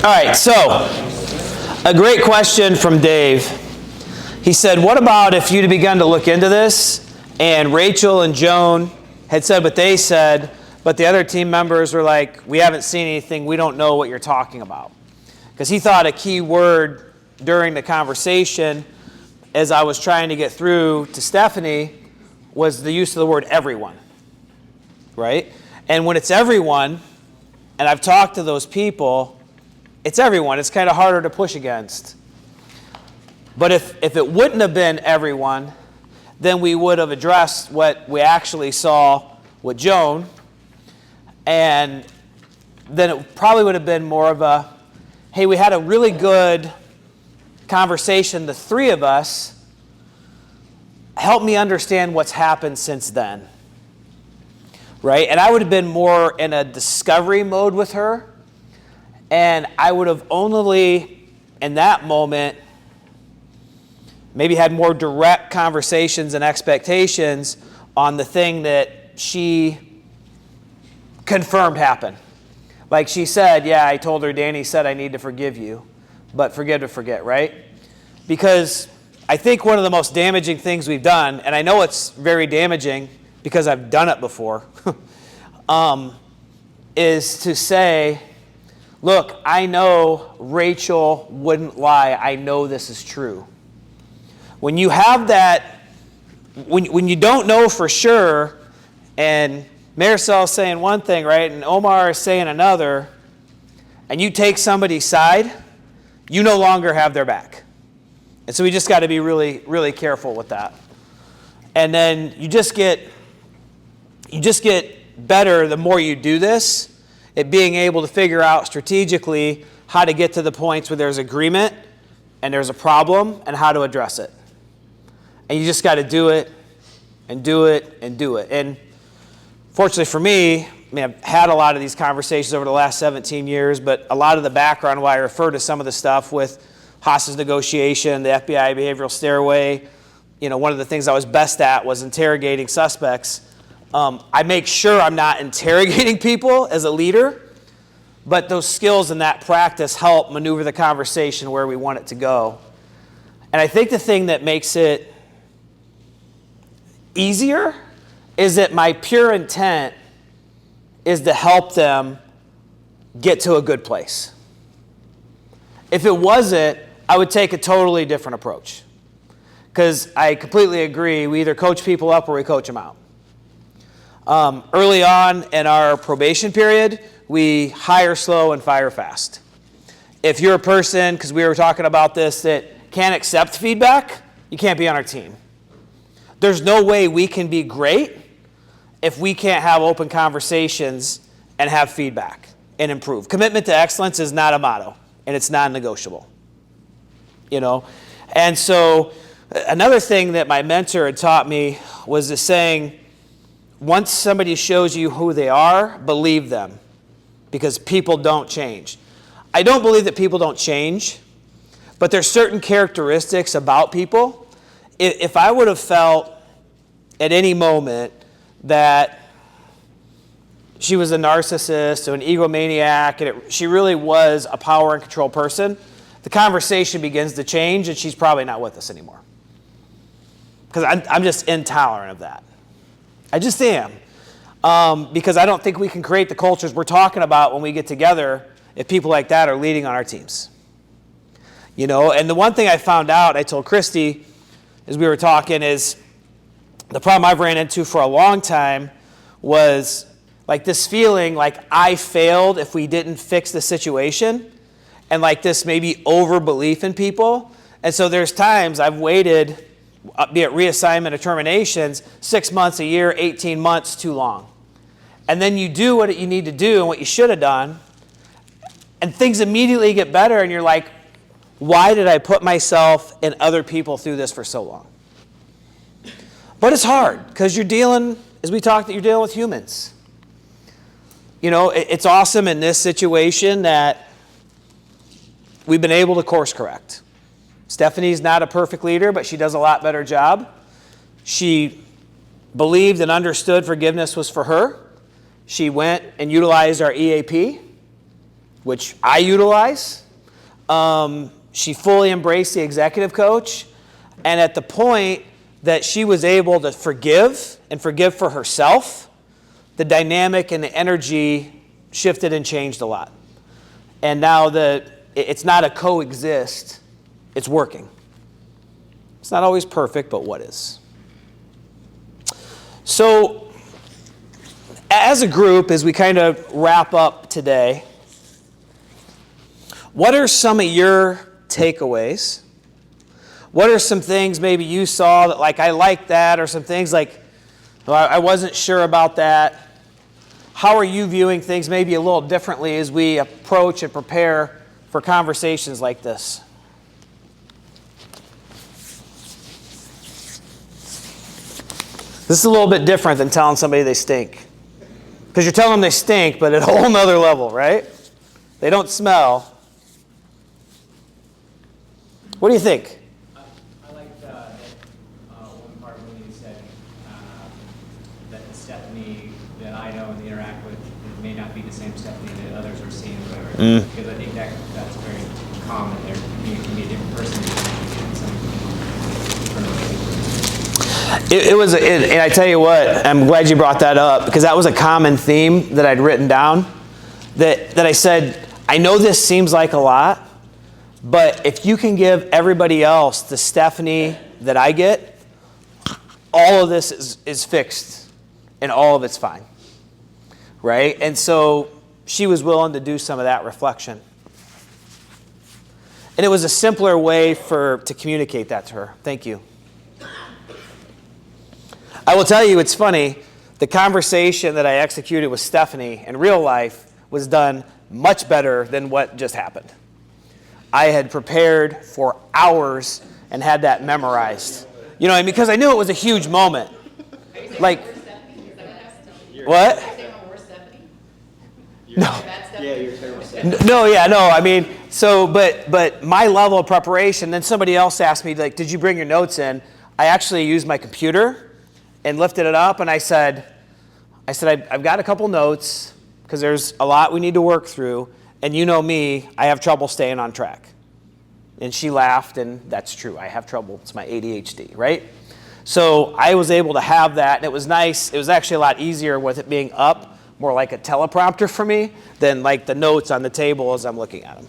All right, so a great question from Dave. He said, what about if you'd begun to look into this and Rachel and Joan had said what they said, but the other team members were like, we haven't seen anything, we don't know what you're talking about. Because he thought a key word during the conversation as I was trying to get through to Stephanie was the use of the word everyone, right? And when it's everyone, and I've talked to those people, it's everyone. It's kind of harder to push against. But if it wouldn't have been everyone, then we would have addressed what we actually saw with Joan, and then it probably would have been more of a, hey, we had a really good conversation, the three of us. Help me understand what's happened since then. Right? And I would have been more in a discovery mode with her. And I would have only, in that moment, maybe had more direct conversations and expectations on the thing that she confirmed happened. Like she said, yeah, I told her, Danny said I need to forgive you, but forgive to forget, right? Because I think one of the most damaging things we've done, and I know it's very damaging because I've done it before, is to say, look, I know Rachel wouldn't lie. I know this is true. When you have that, when you don't know for sure, and Maricel's saying one thing, right, and Omar is saying another, and you take somebody's side, you no longer have their back. And so we just got to be really, really careful with that. And then you just get better the more you do this at being able to figure out strategically how to get to the points where there's agreement and there's a problem and how to address it. And you just got to do it and do it and do it. And fortunately for me, I mean, I've had a lot of these conversations over the last 17 years, but a lot of the background why I refer to some of the stuff with hostage negotiation, the FBI behavioral stairway, one of the things I was best at was interrogating suspects. I make sure I'm not interrogating people as a leader, but those skills and that practice help maneuver the conversation where we want it to go. And I think the thing that makes it easier is that my pure intent is to help them get to a good place. If it wasn't, I would take a totally different approach. Because I completely agree, we either coach people up or we coach them out. Early on in our probation period, we hire slow and fire fast. If you're a person, because we were talking about this, that can't accept feedback, you can't be on our team. There's no way we can be great if we can't have open conversations and have feedback and improve. Commitment to excellence is not a motto, and it's non-negotiable. And so another thing that my mentor had taught me was the saying, once somebody shows you who they are, believe them, because people don't change. I don't believe that people don't change, but there's certain characteristics about people. If I would have felt at any moment that she was a narcissist or an egomaniac, and she really was a power and control person, the conversation begins to change, and she's probably not with us anymore. Because I'm just intolerant of that. I just am. Because I don't think we can create the cultures we're talking about when we get together if people like that are leading on our teams. And the one thing I found out, I told Christy as we were talking, is the problem I've ran into for a long time was like this feeling like I failed if we didn't fix the situation, and like this maybe overbelief in people. And so there's times I've waited, be it reassignment or terminations, 6 months, a year, 18 months, too long. And then you do what you need to do and what you should have done, and things immediately get better, and you're like, why did I put myself and other people through this for so long? But it's hard, because you're dealing, as we talked, that you're dealing with humans. It's awesome in this situation that we've been able to course correct. Stephanie's not a perfect leader, but she does a lot better job. She believed and understood forgiveness was for her. She went and utilized our EAP. which I utilize. She fully embraced the executive coach. And at the point that she was able to forgive and forgive for herself, the dynamic and the energy shifted and changed a lot. And now it's not a coexist, it's working. It's not always perfect, but what is? So, as a group, as we kind of wrap up today, what are some of your takeaways? What are some things maybe you saw that like, I like that, or some things like, well, I wasn't sure about that? How are you viewing things maybe a little differently as we approach and prepare for conversations like this? This is a little bit different than telling somebody they stink. Because you're telling them they stink, but at a whole nother level, right? They don't smell. What do you think? I liked that one part when you said that the Stephanie that I know and interact with may not be the same Stephanie that others are seeing, or whatever. Because I think that's very common. There can be a different person. And I tell you what, I'm glad you brought that up, because that was a common theme that I'd written down. That I said, I know this seems like a lot, but if you can give everybody else the Stephanie that I get, all of this is fixed and all of it's fine. Right? And so she was willing to do some of that reflection. And it was a simpler way to communicate that to her. Thank you. I will tell you, it's funny, the conversation that I executed with Stephanie in real life was done much better than what just happened. I had prepared for hours and had that memorized. You know, and because I knew it was a huge moment. Like, what? No. No, I mean, so, but my level of preparation, then somebody else asked me, like, did you bring your notes in? I actually used my computer and lifted it up, and I said, I've got a couple notes, because there's a lot we need to work through, and you know me, I have trouble staying on track. And she laughed, and that's true. I have trouble. It's my ADHD, right? So I was able to have that, and it was nice. It was actually a lot easier with it being up, more like a teleprompter for me, than like the notes on the table as I'm looking at them.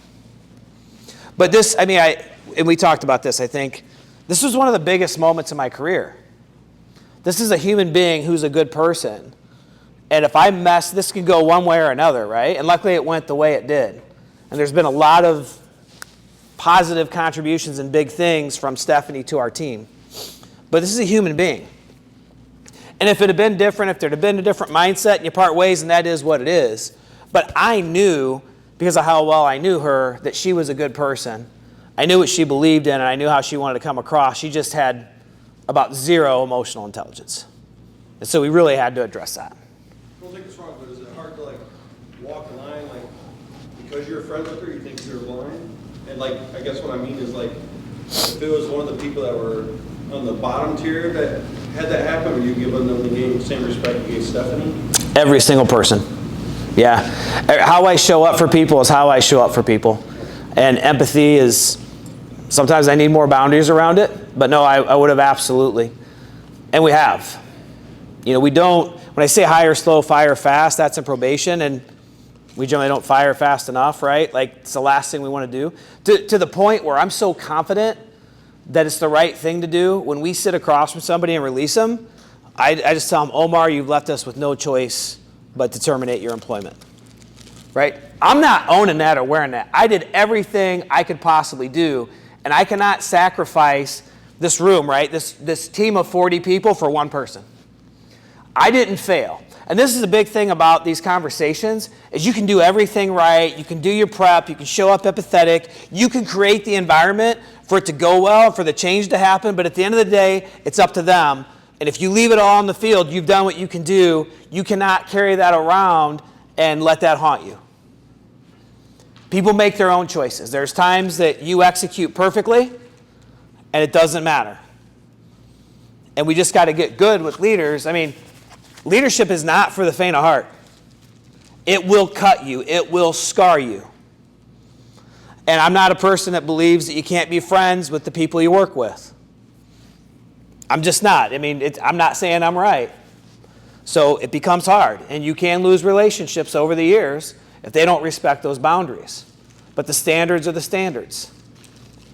But this, I mean, and we talked about this, I think. This was one of the biggest moments in my career. This is a human being who's a good person. And if I mess, this can go one way or another, right? And luckily it went the way it did. And there's been a lot of positive contributions and big things from Stephanie to our team. But this is a human being. And if it had been different, if there had been a different mindset and you part ways, and that is what it is. But I knew, because of how well I knew her, that she was a good person. I knew what she believed in, and I knew how she wanted to come across. She just had about zero emotional intelligence. And so we really had to address that. Don't take this wrong, but is it hard to walk the line, because you're friends with her, you think you're blind? And I guess what I mean is if it was one of the people that were on the bottom tier that had that happen, were you giving them the same respect you gave Stephanie? Every single person. Yeah. How I show up for people is how I show up for people. And empathy is, sometimes I need more boundaries around it, but no, I would have absolutely. And we have. You know, we don't, when I say hire slow, fire fast, that's in probation, and we generally don't fire fast enough, right? It's the last thing we want to do. To the point where I'm so confident that it's the right thing to do, when we sit across from somebody and release them, I just tell them, Omar, you've left us with no choice but to terminate your employment, right? I'm not owning that or wearing that. I did everything I could possibly do, and I cannot sacrifice this room, right? This team of 40 people for one person. I didn't fail. And this is the big thing about these conversations, is you can do everything right, you can do your prep, you can show up empathetic, you can create the environment for it to go well, for the change to happen, but at the end of the day, it's up to them. And if you leave it all on the field, you've done what you can do. You cannot carry that around and let that haunt you. People make their own choices. There's times that you execute perfectly, and it doesn't matter. And we just got to get good with leaders. I mean, leadership is not for the faint of heart. It will cut you. It will scar you. And I'm not a person that believes that you can't be friends with the people you work with. I'm just not. I mean, I'm not saying I'm right. So it becomes hard, and you can lose relationships over the years if they don't respect those boundaries. But the standards are the standards.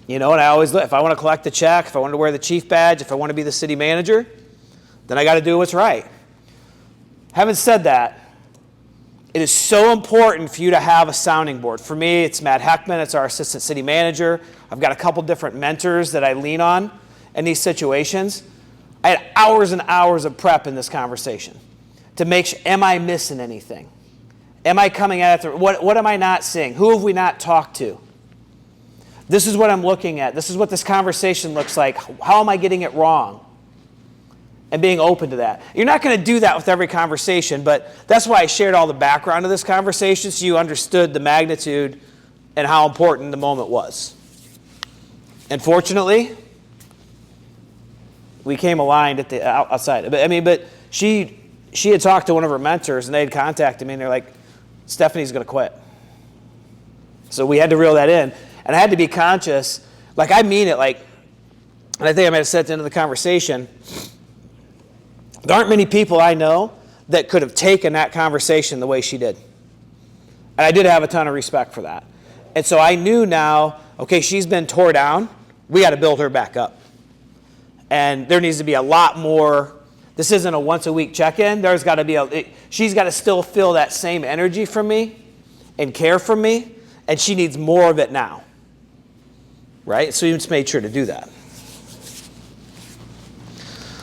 And I always look, if I want to collect the check, if I want to wear the chief badge, if I want to be the city manager, then I got to do what's right. Having said that, it is so important for you to have a sounding board. For me, it's Matt Heckman. It's our assistant city manager. I've got a couple different mentors that I lean on in these situations. I had hours and hours of prep in this conversation to make sure, am I missing anything? Am I coming at it? What am I not seeing? Who have we not talked to? This is what I'm looking at. This is what this conversation looks like. How am I getting it wrong? And being open to that. You're not going to do that with every conversation, but that's why I shared all the background of this conversation so you understood the magnitude and how important the moment was. And fortunately, we came aligned at the outside. But she had talked to one of her mentors, and they had contacted me, and they're like, Stephanie's going to quit. So we had to reel that in. And I had to be conscious, like I mean it, like, and I think I might have said at the end of the conversation, there aren't many people I know that could have taken that conversation the way she did. And I did have a ton of respect for that. And so I knew now, okay, she's been tore down. We got to build her back up. And there needs to be a lot more. This isn't a once-a-week check-in. There's got to be she's got to still feel that same energy from me and care from me, and she needs more of it now. Right? So you just made sure to do that.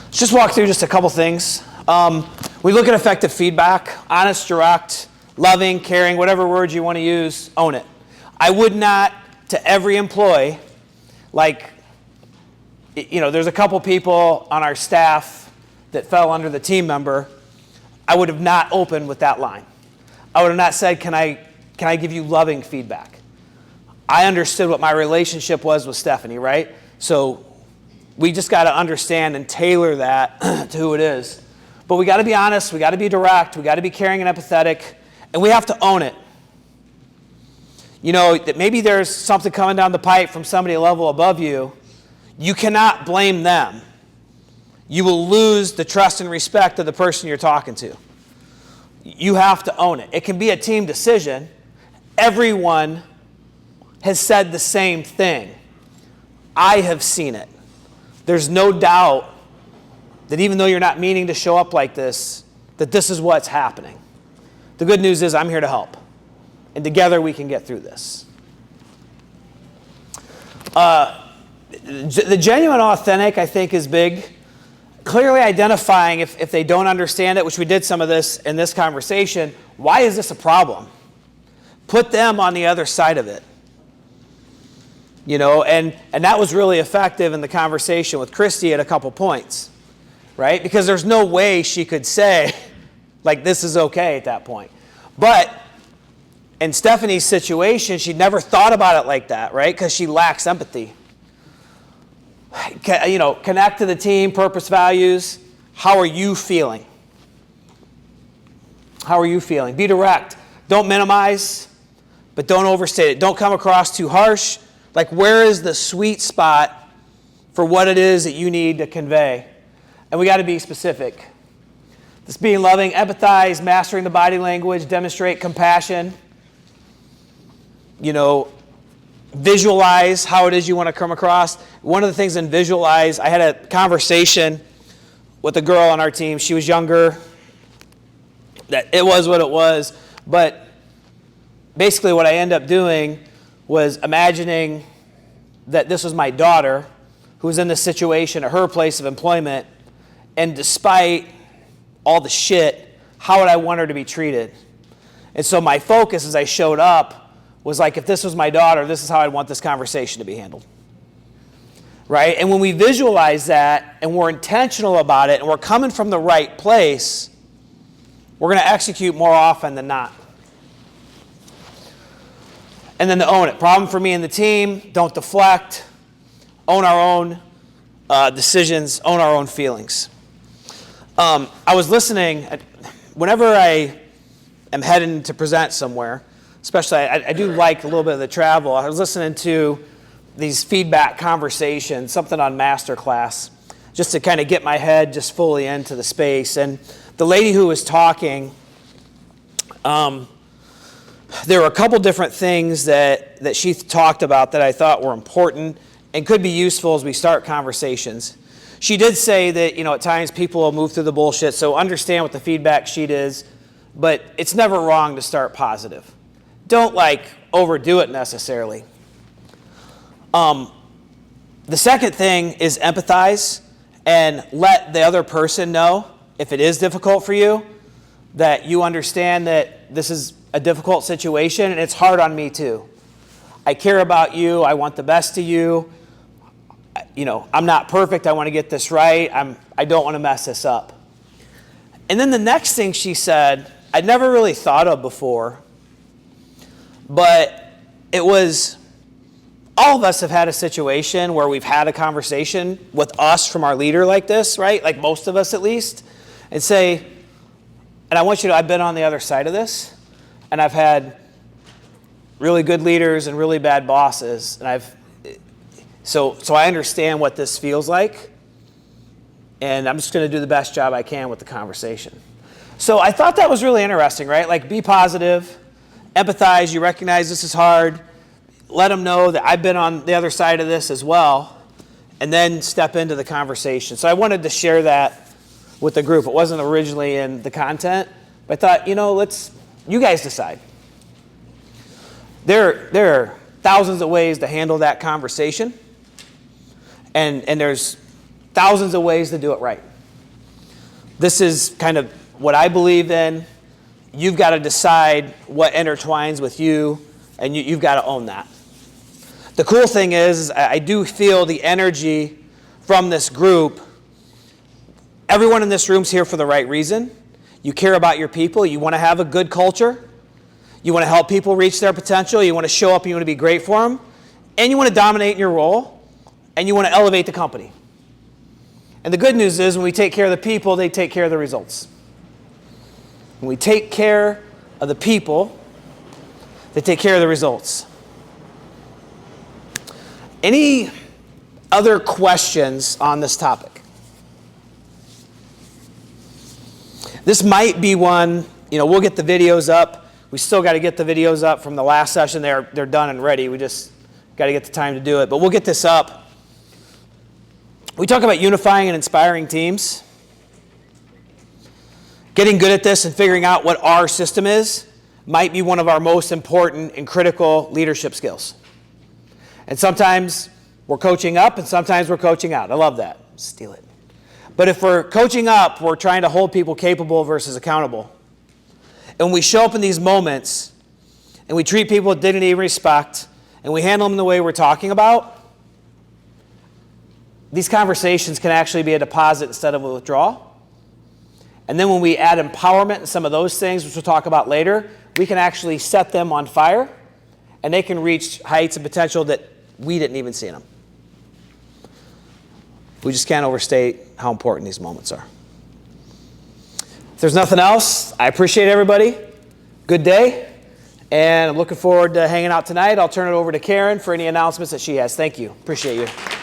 Let's just walk through just a couple things. We look at effective feedback, honest, direct, loving, caring, whatever words you want to use, own it. I would not, to every employee, there's a couple people on our staff that fell under the team member. I would have not opened with that line. I would have not said, can I give you loving feedback? I understood what my relationship was with Stephanie, right? So we just got to understand and tailor that to who it is. But we got to be honest, we got to be direct, we got to be caring and empathetic, and we have to own it. That maybe there's something coming down the pipe from somebody a level above you. You cannot blame them. You will lose the trust and respect of the person you're talking to. You have to own it. It can be a team decision. Everyone has said the same thing. I have seen it. There's no doubt that even though you're not meaning to show up like this, that this is what's happening. The good news is I'm here to help. And together we can get through this. The genuine authentic, I think, is big. Clearly identifying if they don't understand it, which we did some of this in this conversation, why is this a problem? Put them on the other side of it. And that was really effective in the conversation with Christy at a couple points, right? Because there's no way she could say, this is okay at that point. But in Stephanie's situation, she never thought about it like that, right? Because she lacks empathy. Connect to the team, purpose, values. How are you feeling? How are you feeling? Be direct. Don't minimize, but don't overstate it. Don't come across too harsh. Where is the sweet spot for what it is that you need to convey? And we got to be specific. This being loving, empathize, mastering the body language, demonstrate compassion. Visualize how it is you want to come across. One of the things in visualize, I had a conversation with a girl on our team. She was younger. That it was what it was. But basically what I ended up doing was imagining that this was my daughter who was in this situation at her place of employment, and despite all the shit, how would I want her to be treated? And so my focus as I showed up was if this was my daughter, this is how I'd want this conversation to be handled. Right? And when we visualize that and we're intentional about it and we're coming from the right place, we're going to execute more often than not. And then to own it. Problem for me and the team, don't deflect. Own our own decisions, own our own feelings. I was listening, whenever I am heading to present somewhere, especially I do like a little bit of the travel. I was listening to these feedback conversations, something on Masterclass, just to kind of get my head just fully into the space. And the lady who was talking, there were a couple different things that she talked about that I thought were important and could be useful as we start conversations. She did say that, at times people will move through the bullshit, so understand what the feedback sheet is, but it's never wrong to start positive. Don't overdo it necessarily. The second thing is empathize and let the other person know, if it is difficult for you, that you understand that this is a difficult situation and it's hard on me too. I care about you. I want the best to you. I'm not perfect. I want to get this right. I don't want to mess this up. And then the next thing she said, I'd never really thought of before, but it was, all of us have had a situation where we've had a conversation with us from our leader like this, right? Like most of us at least, and say, and I want you to, I've been on the other side of this, and I've had really good leaders and really bad bosses, and so I understand what this feels like, and I'm just going to do the best job I can with the conversation. So I thought that was really interesting, right? Be positive, empathize, you recognize this is hard, let them know that I've been on the other side of this as well, and then step into the conversation. So I wanted to share that with the group. It wasn't originally in the content, but I thought, you guys decide. There are thousands of ways to handle that conversation, and there's thousands of ways to do it right. This is kind of what I believe in. You've got to decide what intertwines with you, and you've got to own that. The cool thing is I do feel the energy from this group. Everyone in this room's here for the right reason. You care about your people. You want to have a good culture. You want to help people reach their potential. You want to show up and you want to be great for them. And you want to dominate in your role. And you want to elevate the company. And the good news is when we take care of the people, they take care of the results. When we take care of the people, they take care of the results. Any other questions on this topic? This might be one, we'll get the videos up. We still got to get the videos up from the last session. They're done and ready. We just got to get the time to do it. But we'll get this up. We talk about unifying and inspiring teams. Getting good at this and figuring out what our system is might be one of our most important and critical leadership skills. And sometimes we're coaching up and sometimes we're coaching out. I love that. Steal it. But if we're coaching up, we're trying to hold people capable versus accountable. And when we show up in these moments and we treat people with dignity and respect and we handle them the way we're talking about, these conversations can actually be a deposit instead of a withdrawal. And then when we add empowerment and some of those things, which we'll talk about later, we can actually set them on fire and they can reach heights of potential that we didn't even see in them. We just can't overstate how important these moments are. If there's nothing else, I appreciate everybody. Good day. And I'm looking forward to hanging out tonight. I'll turn it over to Karen for any announcements that she has. Thank you. Appreciate you.